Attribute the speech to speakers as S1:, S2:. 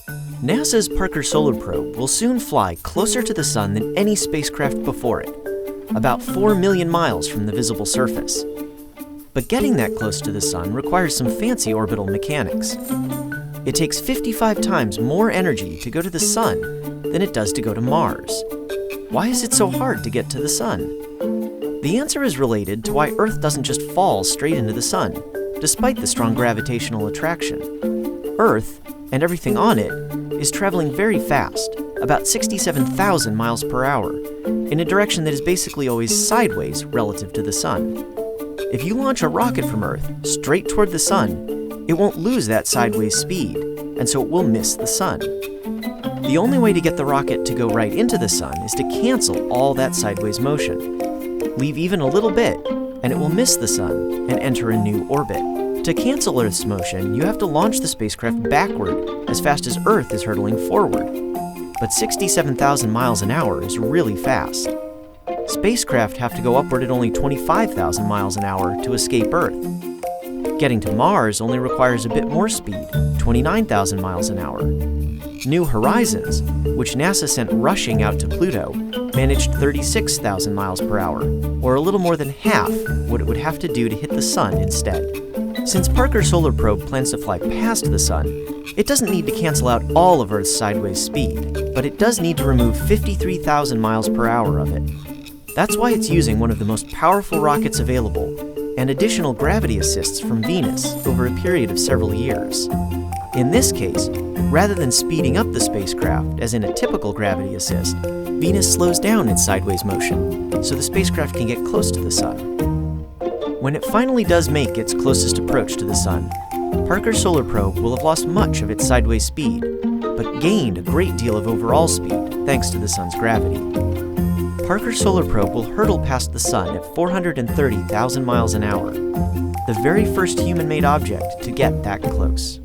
S1: NASA's Parker Solar Probe will soon fly closer to the Sun than any spacecraft before it, about 4 million miles from the visible surface. But getting that close to the Sun requires some fancy orbital mechanics. It takes 55 times more energy to go to the Sun than it does to go to Mars. Why is it so hard to get to the Sun? The answer is related to why Earth doesn't just fall straight into the Sun, despite the strong gravitational attraction. Earth, and everything on it, is traveling very fast, about 67,000 miles per hour, in a direction that is basically always sideways relative to the Sun. If you launch a rocket from Earth straight toward the Sun, it won't lose that sideways speed, and so it will miss the Sun. The only way to get the rocket to go right into the Sun is to cancel all that sideways motion. Leave even a little bit, and it will miss the Sun and enter a new orbit. To cancel Earth's motion, you have to launch the spacecraft backward as fast as Earth is hurtling forward. But 67,000 miles an hour is really fast. Spacecraft have to go upward at only 25,000 miles an hour to escape Earth. Getting to Mars only requires a bit more speed, 29,000 miles an hour. New Horizons, which NASA sent rushing out to Pluto, managed 36,000 miles per hour, or a little more than half what it would have to do to hit the Sun instead. Since Parker Solar Probe plans to fly past the Sun, it doesn't need to cancel out all of Earth's sideways speed, but it does need to remove 53,000 miles per hour of it. That's why it's using one of the most powerful rockets available, and additional gravity assists from Venus over a period of several years. In this case, rather than speeding up the spacecraft, as in a typical gravity assist, Venus slows down its sideways motion, so the spacecraft can get close to the Sun. When it finally does make its closest approach to the Sun, Parker Solar Probe will have lost much of its sideways speed, but gained a great deal of overall speed thanks to the Sun's gravity. Parker Solar Probe will hurtle past the Sun at 430,000 miles an hour, the very first human-made object to get that close.